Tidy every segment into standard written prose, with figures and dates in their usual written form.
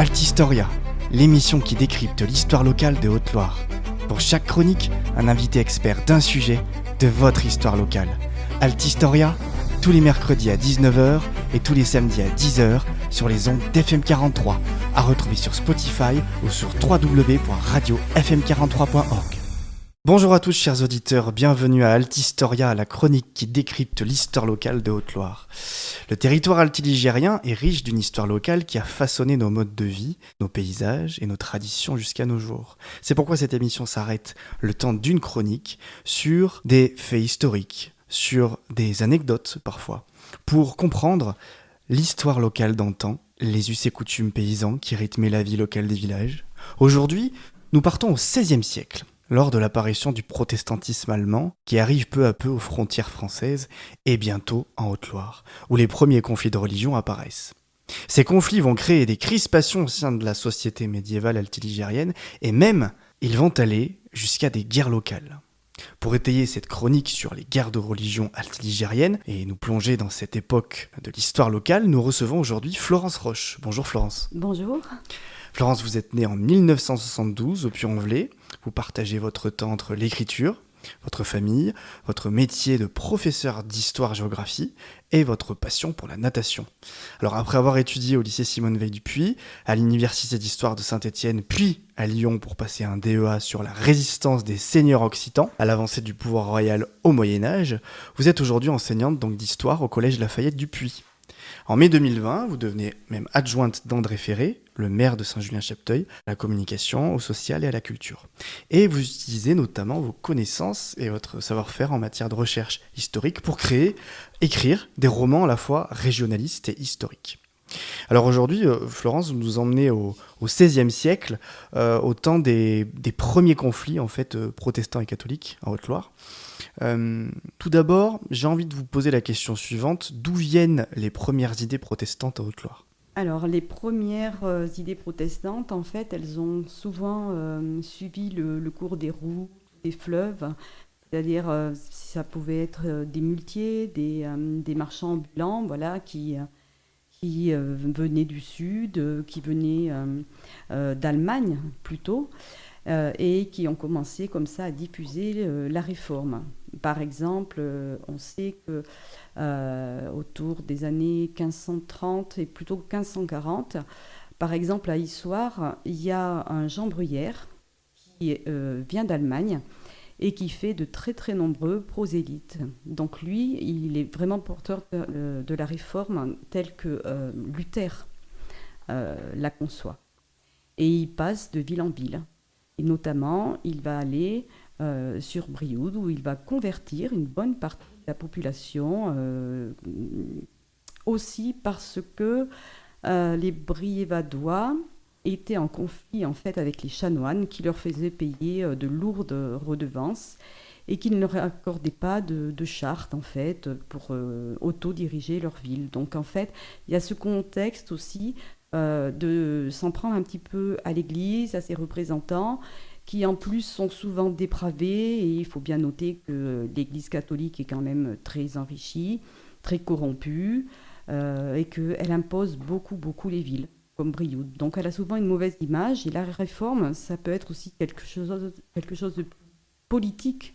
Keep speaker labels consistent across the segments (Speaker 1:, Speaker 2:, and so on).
Speaker 1: Altistoria, l'émission qui décrypte l'histoire locale de Haute-Loire. Pour chaque chronique, un invité expert d'un sujet de votre histoire locale. Altistoria, tous les mercredis à 19h et tous les samedis à 10h sur les ondes d'FM43, à retrouver sur Spotify ou sur www.radiofm43.org. Bonjour à tous chers auditeurs, bienvenue à Altistoria, la chronique qui décrypte l'histoire locale de Haute-Loire. Le territoire altiligérien est riche d'une histoire locale qui a façonné nos modes de vie, nos paysages et nos traditions jusqu'à nos jours. C'est pourquoi cette émission s'arrête le temps d'une chronique sur des faits historiques, sur des anecdotes parfois, pour comprendre l'histoire locale d'antan, les us et coutumes paysans qui rythmaient la vie locale des villages. Aujourd'hui, nous partons au XVIe siècle, lors de l'apparition du protestantisme allemand qui arrive peu à peu aux frontières françaises et bientôt en Haute-Loire, où les premiers conflits de religion apparaissent. Ces conflits vont créer des crispations au sein de la société médiévale altiligérienne et même, ils vont aller jusqu'à des guerres locales. Pour étayer cette chronique sur les guerres de religion altiligériennes et nous plonger dans cette époque de l'histoire locale, nous recevons aujourd'hui Florence Roche. Bonjour Florence.
Speaker 2: Bonjour.
Speaker 1: Florence, vous êtes née en 1972 au Puy-en-Velay. Vous partagez votre temps entre l'écriture, votre famille, votre métier de professeur d'histoire-géographie et votre passion pour la natation. Alors après avoir étudié au lycée Simone Veil du Puy, à l'université d'histoire de Saint-Étienne, puis à Lyon pour passer un DEA sur la résistance des seigneurs occitans à l'avancée du pouvoir royal au Moyen-Âge, vous êtes aujourd'hui enseignante donc d'histoire au collège Lafayette du Puy. En mai 2020, vous devenez même adjointe d'André Ferré, le maire de Saint-Julien-Chapteuil, à la communication, au social et à la culture. Et vous utilisez notamment vos connaissances et votre savoir-faire en matière de recherche historique pour écrire des romans à la fois régionalistes et historiques. Alors aujourd'hui, Florence, vous nous emmenez au XVIe siècle, au temps des premiers conflits en fait, protestants et catholiques en Haute-Loire. Tout d'abord, j'ai envie de vous poser la question suivante. D'où viennent les premières idées protestantes en Haute-Loire ?
Speaker 2: Alors, les premières idées protestantes, en fait, elles ont souvent suivi le cours des routes, des fleuves, c'est-à-dire ça pouvait être des muletiers, des marchands ambulants, voilà, qui venaient du sud, qui venaient d'Allemagne plutôt, et qui ont commencé comme ça à diffuser la réforme. Par exemple, on sait que autour des années 1530 et plutôt 1540, par exemple à Issoire, il y a un Jean Bruyère qui vient d'Allemagne et qui fait de très très nombreux prosélytes. Donc lui, il est vraiment porteur de la réforme telle que Luther la conçoit. Et il passe de ville en ville. Et notamment, il va aller sur Brioude, où il va convertir une bonne partie de la population, aussi parce que les Briévadois étaient en conflit en fait avec les chanoines qui leur faisaient payer de lourdes redevances et qui ne leur accordaient pas de charte en fait pour autodiriger leur ville. Donc en fait, il y a ce contexte aussi de s'en prendre un petit peu à l'Église, à ses représentants, qui en plus sont souvent dépravés, et il faut bien noter que l'Église catholique est quand même très enrichie, très corrompue, et qu'elle impose beaucoup les villes, comme Brioude. Donc elle a souvent une mauvaise image, et la réforme, ça peut être aussi quelque chose de politique,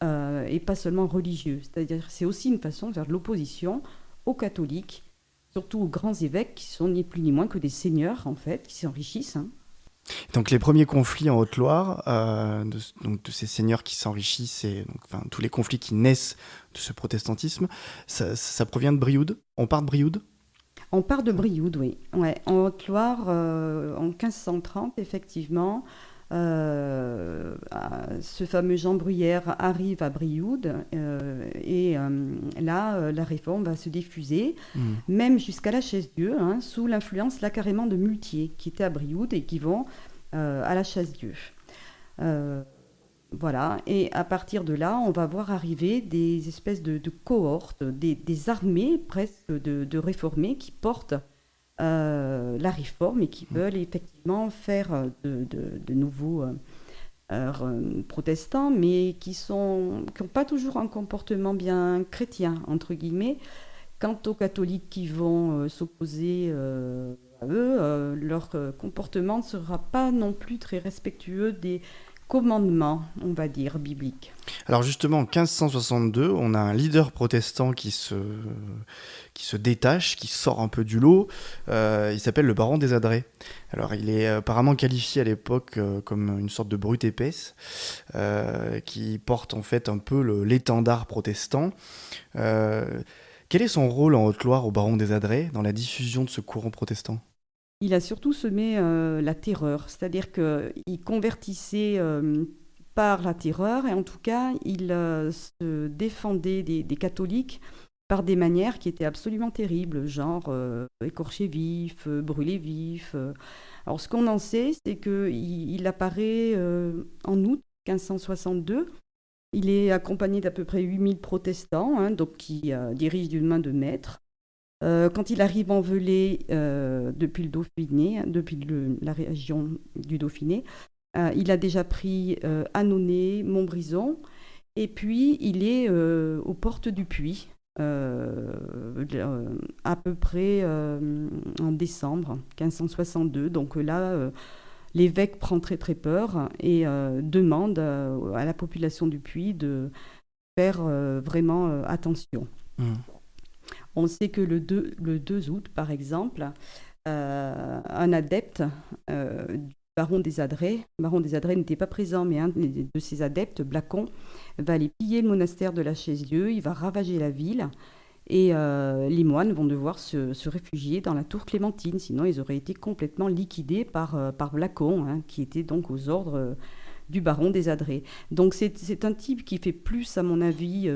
Speaker 2: et pas seulement religieux. C'est-à-dire c'est aussi une façon de faire de l'opposition aux catholiques, surtout aux grands évêques qui sont ni plus ni moins que des seigneurs, en fait, qui s'enrichissent.
Speaker 1: Donc les premiers conflits en Haute-Loire, de ces seigneurs qui s'enrichissent et tous les conflits qui naissent de ce protestantisme, ça provient de Brioude. On part de Brioude ?
Speaker 2: On part de Brioude, oui. Ouais. En Haute-Loire, en 1530, effectivement, ce fameux Jean Bruyère arrive à Brioude et là, la réforme va se diffuser, même jusqu'à la Chaise-Dieu, sous l'influence là carrément de muletiers qui étaient à Brioude et qui vont à la Chaise-Dieu. Voilà, et à partir de là, on va voir arriver des espèces de cohortes, des armées presque de réformés qui portent la réforme et qui veulent effectivement faire de nouveaux protestants, mais qui n'ont pas toujours un comportement bien chrétien, entre guillemets. Quant aux catholiques qui vont s'opposer eux, leur comportement ne sera pas non plus très respectueux des commandements, on va dire, bibliques.
Speaker 1: Alors justement, en 1562, on a un leader protestant qui se détache, qui sort un peu du lot. Il s'appelle le baron des Adrets. Alors il est apparemment qualifié à l'époque comme une sorte de brute épaisse, qui porte en fait un peu l'étendard protestant. Quel est son rôle en Haute-Loire au baron des Adrets dans la diffusion de ce courant protestant?
Speaker 2: Il a surtout semé la terreur, c'est-à-dire qu'il convertissait par la terreur, et en tout cas, il se défendait des catholiques par des manières qui étaient absolument terribles, genre écorcher vif, brûler vif. Alors, ce qu'on en sait, c'est qu'il apparaît en août 1562. Il est accompagné d'à peu près 8000 protestants, hein, donc qui dirigent d'une main de maître. Quand il arrive en Velay depuis le Dauphiné, la région du Dauphiné, il a déjà pris Annonay, Montbrison, et puis il est aux portes du Puy, à peu près en décembre 1562. Donc là, l'évêque prend très très peur et demande à la population du Puy de faire vraiment attention.
Speaker 1: Mmh.
Speaker 2: On sait que le 2 août, par exemple, un adepte du baron des Adrets n'était pas présent, mais un de ses adeptes, Blacon, va aller piller le monastère de la Chaise-Dieu, il va ravager la ville, et les moines vont devoir se réfugier dans la tour Clémentine, sinon ils auraient été complètement liquidés par Blacon, hein, qui était donc aux ordres du baron des Adrets. Donc c'est un type qui fait plus, à mon avis,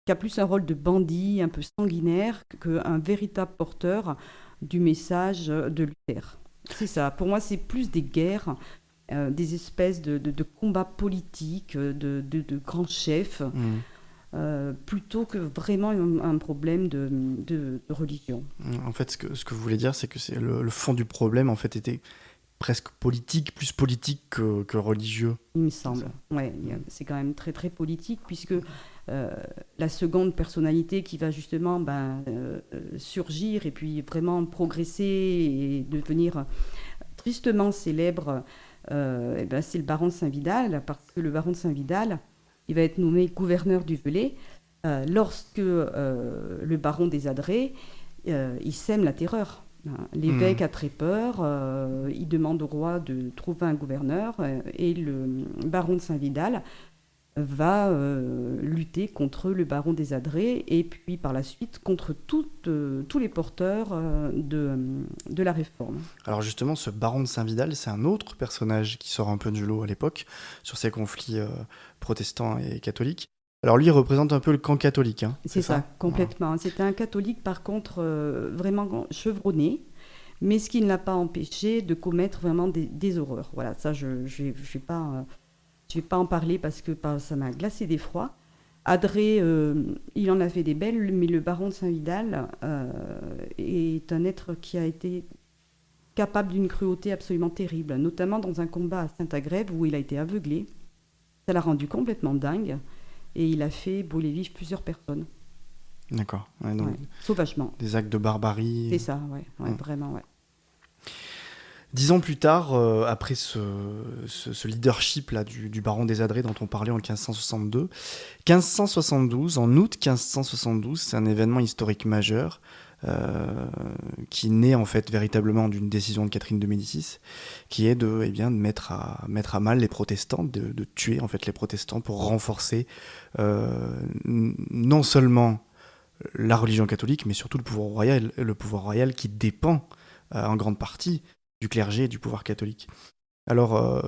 Speaker 2: qui a plus un rôle de bandit, un peu sanguinaire, qu'un véritable porteur du message de Luther. C'est ça. Pour moi, c'est plus des guerres, des espèces de combats politiques, de grands chefs, plutôt que vraiment un problème de religion.
Speaker 1: En fait, ce que vous voulez dire, c'est que le fond du problème, en fait, était presque politique, plus politique que religieux.
Speaker 2: Il me semble. Ouais, c'est quand même très, très politique, puisque la seconde personnalité qui va justement surgir et puis vraiment progresser et devenir tristement célèbre, c'est le baron de Saint-Vidal, parce que le baron de Saint-Vidal, il va être nommé gouverneur du Velay lorsque le baron des Adrets, il sème la terreur. L'évêque a très peur, il demande au roi de trouver un gouverneur, et le baron de Saint-Vidal va lutter contre le baron des Adrets et puis par la suite contre tous les porteurs de la réforme.
Speaker 1: Alors justement, ce baron de Saint-Vidal, c'est un autre personnage qui sort un peu du lot à l'époque sur ces conflits protestants et catholiques. Alors lui, il représente un peu le camp catholique. Hein,
Speaker 2: c'est ça, complètement. Ouais. C'était un catholique par contre vraiment chevronné, mais ce qui ne l'a pas empêché de commettre vraiment des horreurs. Voilà, ça je ne vais pas en parler parce que ça m'a glacé d'effroi. Adrets, il en a fait des belles, mais le baron de Saint-Vidal est un être qui a été capable d'une cruauté absolument terrible, notamment dans un combat à Saint-Agrève où il a été aveuglé. Ça l'a rendu complètement dingue et il a fait brûler vif plusieurs personnes.
Speaker 1: D'accord. Ouais, donc
Speaker 2: sauvagement.
Speaker 1: Des actes de barbarie.
Speaker 2: C'est ça, vraiment, ouais.
Speaker 1: 10 ans plus tard, après ce leadership là, du baron des Adrets dont on parlait en 1562, en août 1572, c'est un événement historique majeur qui naît en fait véritablement d'une décision de Catherine de Médicis, qui est de mettre à mal les protestants, de tuer en fait les protestants pour renforcer non seulement la religion catholique, mais surtout le pouvoir royal qui dépend en grande partie du clergé et du pouvoir catholique. Alors,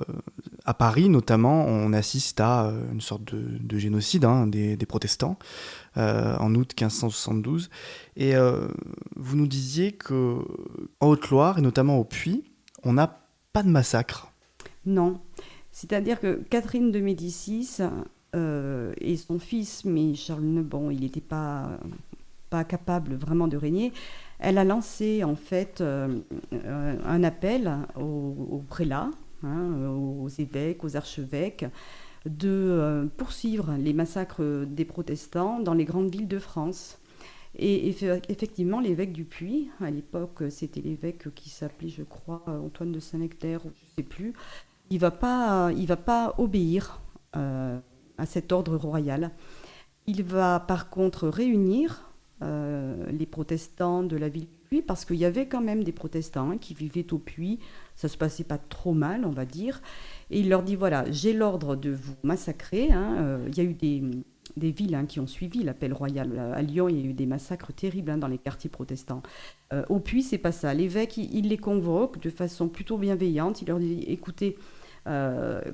Speaker 1: à Paris, notamment, on assiste à une sorte de génocide des protestants en août 1572. Et vous nous disiez qu'en Haute-Loire, et notamment au Puy, on n'a pas de massacre.
Speaker 2: Non. C'est-à-dire que Catherine de Médicis et son fils, mais Charles IX, il n'était pas capable vraiment de régner. Elle a lancé en fait un appel aux prélats, aux évêques, aux archevêques, de poursuivre les massacres des protestants dans les grandes villes de France. Et effectivement, l'évêque du Puy, à l'époque, c'était l'évêque qui s'appelait, je crois, Antoine de Saint-Nectaire, ou je ne sais plus, il va pas obéir à cet ordre royal. Il va par contre réunir les protestants de la ville du Puy, parce qu'il y avait quand même des protestants qui vivaient au Puy. Ça se passait pas trop mal, on va dire. Et il leur dit, voilà, j'ai l'ordre de vous massacrer. Il y a eu des villes qui ont suivi l'appel royal. À Lyon, il y a eu des massacres terribles dans les quartiers protestants. Au Puy, c'est pas ça. L'évêque, il les convoque de façon plutôt bienveillante. Il leur dit, écoutez,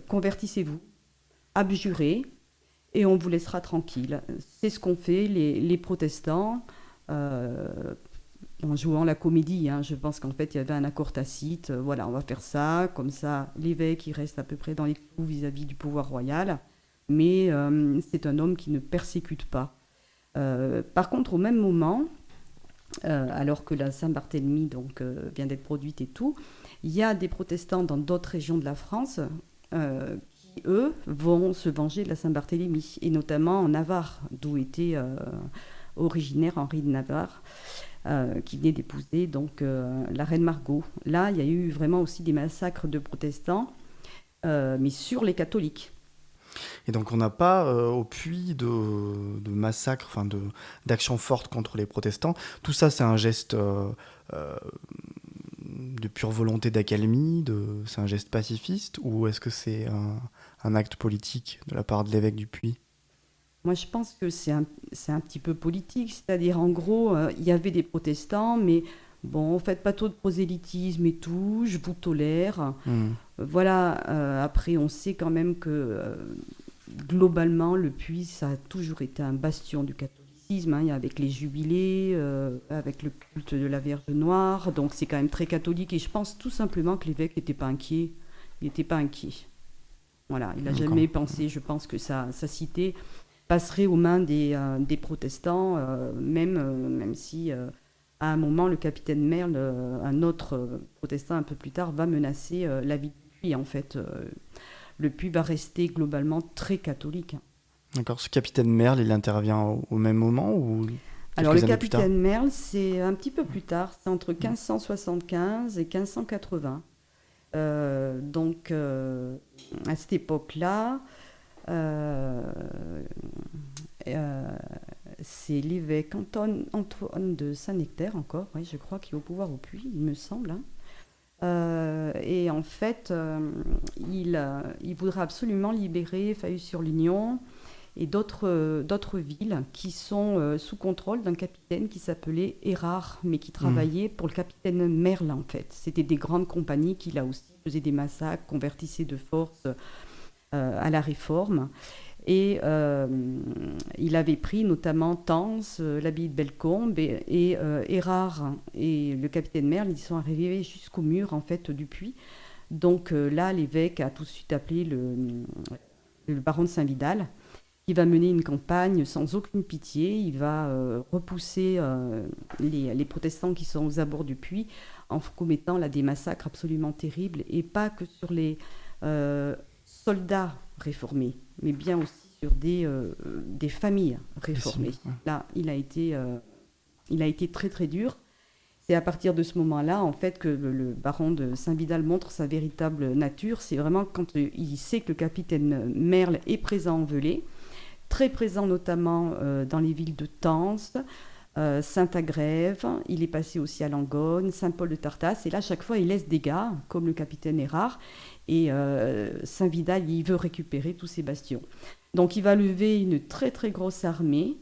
Speaker 2: convertissez-vous, abjurez, et on vous laissera tranquille. C'est ce qu'ont fait les protestants, en jouant la comédie. Je pense qu'en fait, il y avait un accord tacite. Voilà, on va faire ça, comme ça, l'évêque, il reste à peu près dans les clous vis-à-vis du pouvoir royal. Mais c'est un homme qui ne persécute pas. Par contre, au même moment, alors que la Saint-Barthélemy vient d'être produite et tout, il y a des protestants dans d'autres régions de la France qui, eux, vont se venger de la Saint-Barthélemy, et notamment en Navarre, d'où était originaire Henri de Navarre, qui venait d'épouser la reine Margot. Là, il y a eu vraiment aussi des massacres de protestants, mais sur les catholiques.
Speaker 1: Et donc on n'a pas au Puy de massacre, d'action forte contre les protestants. Tout ça, c'est un geste de pure volonté d'accalmie, c'est un geste pacifiste, ou est-ce que c'est un acte politique de la part de l'évêque du Puy ?
Speaker 2: Moi, je pense que c'est un petit peu politique, c'est-à-dire en gros, il y avait des protestants, mais bon, faites pas trop de prosélytisme et tout, je vous tolère. Voilà, après, on sait quand même que globalement, le Puy, ça a toujours été un bastion du catholicisme, avec les jubilés, avec le culte de la Vierge Noire, donc c'est quand même très catholique, et je pense tout simplement que l'évêque n'était pas inquiet. Il n'était pas inquiet. Voilà, il n'a jamais pensé, je pense, que sa cité passerait aux mains des protestants, même si à un moment, le capitaine Merle, un autre protestant un peu plus tard, va menacer la vie du Puy. En fait, le Puy va rester globalement très catholique.
Speaker 1: D'accord. Ce capitaine Merle, il intervient au même moment ou
Speaker 2: alors, le capitaine Merle, c'est un petit peu plus tard. C'est entre 1575 et 1580. À cette époque-là, c'est l'évêque Antoine de Saint-Nectaire, encore, oui, je crois, qui est au pouvoir au Puy, il me semble. Et en fait, il voudra absolument libérer Fayeux-sur-Lignon et d'autres villes qui sont sous contrôle d'un capitaine qui s'appelait Érard, mais qui travaillait pour le capitaine Merle, en fait. C'était des grandes compagnies qui, là aussi, faisaient des massacres, convertissaient de force à la Réforme. Et il avait pris notamment Tence, l'abbaye de Bellecombe, et Érard et le capitaine Merle, ils sont arrivés jusqu'au mur, en fait, du Puy. Donc là, l'évêque a tout de suite appelé le baron de Saint-Vidal. Il va mener une campagne sans aucune pitié. Il va repousser les protestants qui sont aux abords du Puy en commettant là des massacres absolument terribles, et pas que sur les soldats réformés, mais bien aussi sur des familles réformées. Là, il a été très très dur. C'est à partir de ce moment-là, en fait, que le baron de Saint-Vidal montre sa véritable nature. C'est vraiment quand il sait que le capitaine Merle est présent en Velay, très présent notamment dans les villes de Tence, Saint-Agrève, il est passé aussi à Langogne, Saint-Paul-de-Tartas, et là, chaque fois, il laisse des gars, comme le capitaine Érard, et Saint-Vidal, il veut récupérer tous ces bastions. Donc, il va lever une très, très grosse armée,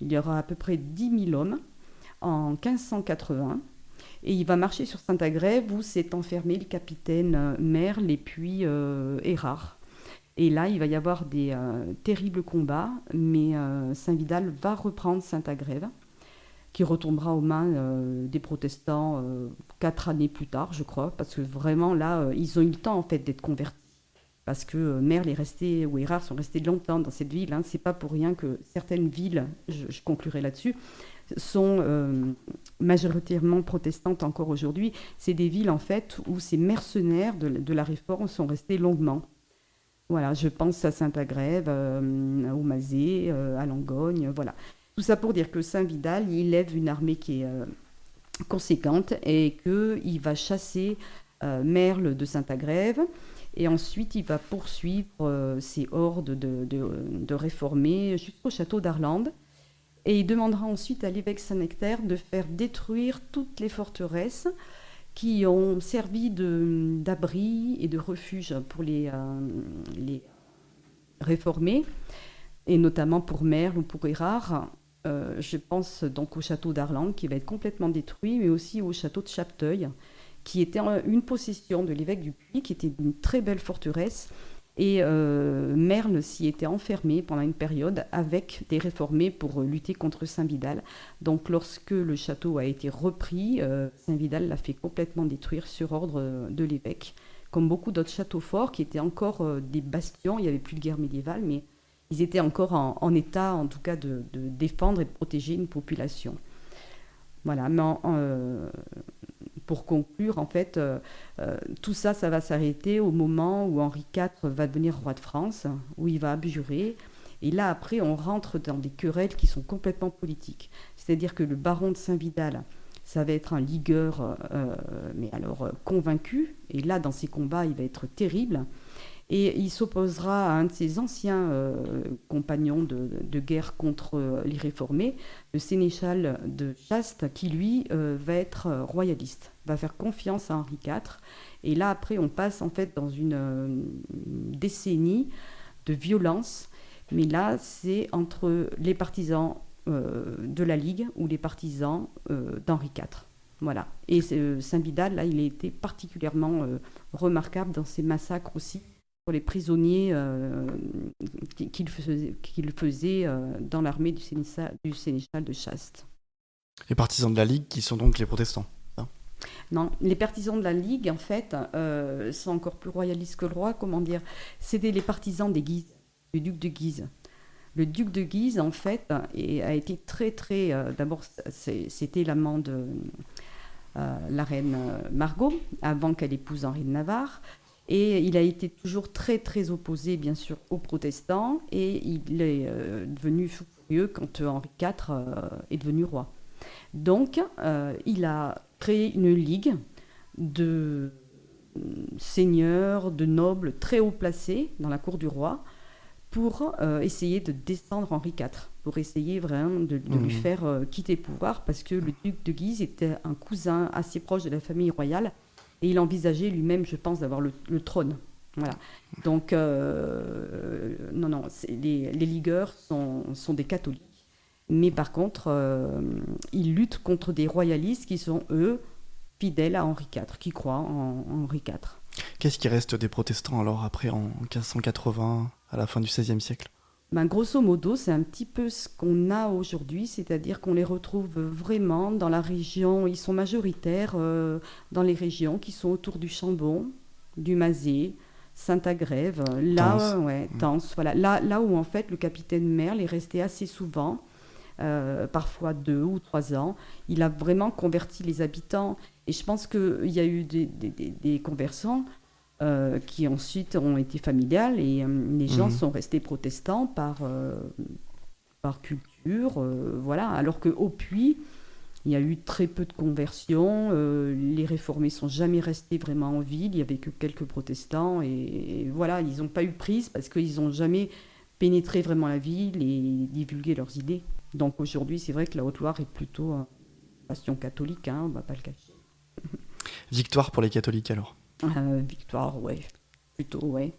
Speaker 2: il y aura à peu près 10 000 hommes, en 1580, et il va marcher sur Saint-Agrève, où s'est enfermé le capitaine Merle et puis Érard. Et là, il va y avoir des terribles combats, mais Saint-Vidal va reprendre Saint-Agrève, qui retombera aux mains des protestants 4 années plus tard, je crois, parce que vraiment, là, ils ont eu le temps, en fait, d'être convertis. Parce que Merle est resté, ou Érard sont restés longtemps dans cette ville. C'est pas pour rien que certaines villes, je conclurai là-dessus, sont majoritairement protestantes encore aujourd'hui. C'est des villes, en fait, où ces mercenaires de la Réforme sont restés longuement. Voilà, je pense à Saint-Agrève, au Mazet, à Langogne, voilà. Tout ça pour dire que Saint-Vidal, il lève une armée qui est conséquente et qu'il va chasser Merle de Saint-Agrève. Et ensuite, il va poursuivre ses hordes de réformés jusqu'au château d'Arlande. Et il demandera ensuite à l'évêque Saint-Nectaire de faire détruire toutes les forteresses qui ont servi d'abri et de refuge pour les réformés, et notamment pour Merle ou pour Érard. Je pense donc au château d'Arlande qui va être complètement détruit, mais aussi au château de Chapteuil, qui était une possession de l'évêque du Puy, qui était une très belle forteresse. Et Merle s'y était enfermé pendant une période avec des réformés pour lutter contre Saint-Vidal. Donc lorsque le château a été repris, Saint-Vidal l'a fait complètement détruire sur ordre de l'évêque. Comme beaucoup d'autres châteaux forts qui étaient encore des bastions, il n'y avait plus de guerre médiévale, mais ils étaient encore en état, en tout cas, de défendre et de protéger une population. Voilà, mais pour conclure, en fait, tout ça, ça va s'arrêter au moment où Henri IV va devenir roi de France, où il va abjurer. Et là, après, on rentre dans des querelles qui sont complètement politiques. C'est-à-dire que le baron de Saint-Vidal, ça va être un ligueur, mais alors convaincu. Et là, dans ces combats, il va être terrible. Et il s'opposera à un de ses anciens compagnons de guerre contre les réformés, le sénéchal de Chaste, qui lui va être royaliste, va faire confiance à Henri IV. Et là, après, on passe en fait dans une décennie de violence. Mais là, c'est entre les partisans de la Ligue ou les partisans d'Henri IV. Voilà. Et Saint-Vidal, là, il a été particulièrement remarquable dans ses massacres aussi, pour les prisonniers qu'il faisait dans l'armée du sénéchal de Chaste.
Speaker 1: Les partisans de la Ligue qui sont donc les protestants. Hein.
Speaker 2: Non, les partisans de la Ligue, en fait, sont encore plus royalistes que le roi, comment dire. C'était les partisans des Guises, du duc de Guise. Le duc de Guise, en fait, a été très, très... d'abord, c'était l'amant de la reine Margot, avant qu'elle épouse Henri de Navarre. Et il a été toujours très, très opposé, bien sûr, aux protestants. Et il est devenu furieux quand Henri IV est devenu roi. Donc, il a créé une ligue de seigneurs, de nobles très haut placés dans la cour du roi pour essayer de descendre Henri IV, pour essayer vraiment de lui faire quitter le pouvoir, parce que le duc de Guise était un cousin assez proche de la famille royale. Et il envisageait lui-même, je pense, d'avoir le trône. Voilà. Donc, non, les ligueurs sont des catholiques. Mais par contre, ils luttent contre des royalistes qui sont, eux, fidèles à Henri IV, qui croient en Henri IV.
Speaker 1: Qu'est-ce qui reste des protestants alors, après, en 1580, à la fin du XVIe siècle ?
Speaker 2: Ben, grosso modo, c'est un petit peu ce qu'on a aujourd'hui, c'est-à-dire qu'on les retrouve vraiment dans la région, ils sont majoritaires dans les régions qui sont autour du Chambon, du Mazet, Saint-Agrève, là, Tence, voilà, là où en fait le capitaine Merle est resté assez souvent, parfois 2 ou 3 ans. Il a vraiment converti les habitants, et je pense qu'il y a eu des conversions qui ensuite ont été familiales, et les gens sont restés protestants par culture, voilà. Alors qu'au Puy, il y a eu très peu de conversions, les réformés ne sont jamais restés vraiment en ville, il n'y avait que quelques protestants, et voilà, ils n'ont pas eu prise parce qu'ils n'ont jamais pénétré vraiment la ville et divulgué leurs idées. Donc aujourd'hui, c'est vrai que la Haute-Loire est plutôt bastion catholique, hein, on ne va pas le cacher.
Speaker 1: Victoire pour les catholiques alors ?
Speaker 2: Victoire, ouais, plutôt, ouais.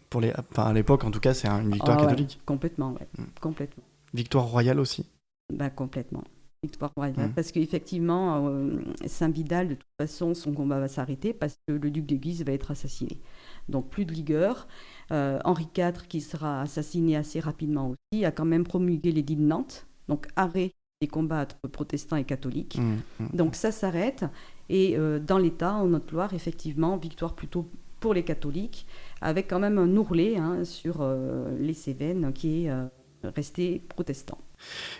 Speaker 1: À l'époque, en tout cas, c'est une victoire catholique.
Speaker 2: Ouais, complètement, ouais, complètement.
Speaker 1: Victoire royale aussi ?
Speaker 2: Complètement. Victoire royale. Parce qu'effectivement, Saint-Vidal, de toute façon, son combat va s'arrêter parce que le duc de Guise va être assassiné. Donc plus de ligueur. Henri IV, qui sera assassiné assez rapidement aussi, a quand même promulgué l'édit de Nantes, donc arrêt des combats entre protestants et catholiques. Donc ça s'arrête. Et dans l'État, en Haute-Loire, effectivement, victoire plutôt pour les catholiques, avec quand même un ourlet sur les Cévennes qui est resté protestant.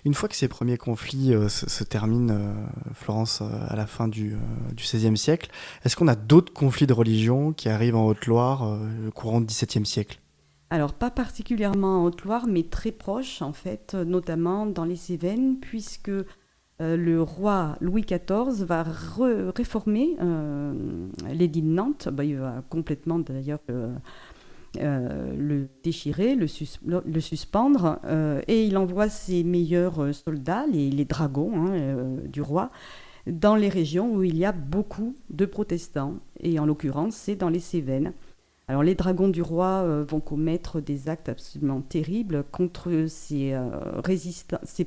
Speaker 1: Une fois que ces premiers conflits se terminent, Florence, à la fin du XVIe siècle, est-ce qu'on a d'autres conflits de religion qui arrivent en Haute-Loire au courant du XVIIe siècle ?
Speaker 2: Alors, pas particulièrement en Haute-Loire, mais très proche, en fait, notamment dans les Cévennes, puisque le roi Louis XIV va réformer l'édit de Nantes. Il va complètement, d'ailleurs, le déchirer, le suspendre, et il envoie ses meilleurs soldats, les dragons du roi, dans les régions où il y a beaucoup de protestants, et en l'occurrence, c'est dans les Cévennes. Alors, les dragons du roi vont commettre des actes absolument terribles contre ces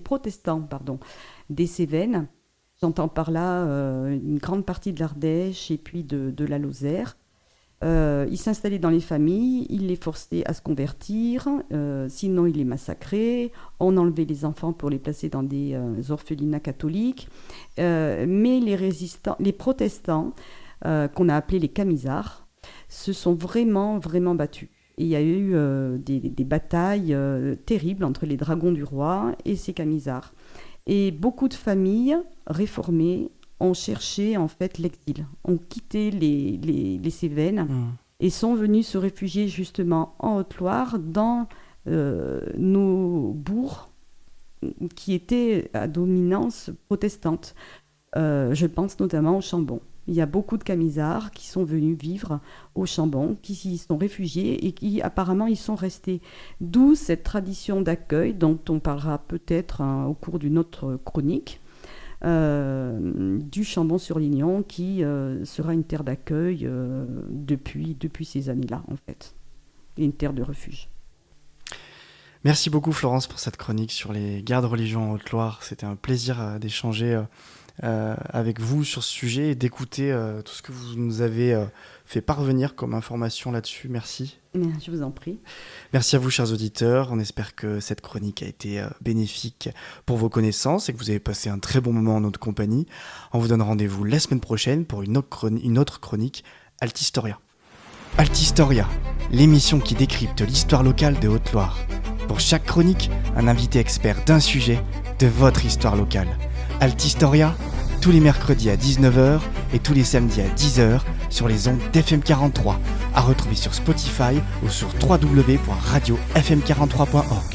Speaker 2: protestants des Cévennes. J'entends par là une grande partie de l'Ardèche et puis de la Lozère. Ils s'installaient dans les familles, ils les forçaient à se convertir, sinon ils les massacraient, on enlevait les enfants pour les placer dans des orphelinats catholiques. Mais les protestants, qu'on a appelés les camisards, se sont vraiment, vraiment battus. Et il y a eu des batailles terribles entre les dragons du roi et ces camisards. Et beaucoup de familles réformées ont cherché en fait l'exil, ont quitté les Cévennes et sont venus se réfugier justement en Haute-Loire dans nos bourgs qui étaient à dominance protestante. Je pense notamment au Chambon. Il y a beaucoup de camisards qui sont venus vivre au Chambon, qui s'y sont réfugiés et qui apparemment y sont restés. D'où cette tradition d'accueil dont on parlera peut-être au cours d'une autre chronique, du Chambon-sur-Lignon, qui sera une terre d'accueil depuis ces années-là, en fait, et une terre de refuge.
Speaker 1: Merci beaucoup Florence pour cette chronique sur les guerres de religion en Haute-Loire. C'était un plaisir d'échanger avec vous sur ce sujet et d'écouter tout ce que vous nous avez fait parvenir comme information là-dessus. Merci.
Speaker 2: Je vous en prie.
Speaker 1: Merci à vous, chers auditeurs. On espère que cette chronique a été bénéfique pour vos connaissances et que vous avez passé un très bon moment en notre compagnie. On vous donne rendez-vous la semaine prochaine pour une autre chronique Altistoria. Altistoria, l'émission qui décrypte l'histoire locale de Haute-Loire. Pour chaque chronique, un invité expert d'un sujet de votre histoire locale. Altistoria, tous les mercredis à 19h et tous les samedis à 10h sur les ondes d'FM 43, à retrouver sur Spotify ou sur www.radiofm43.org.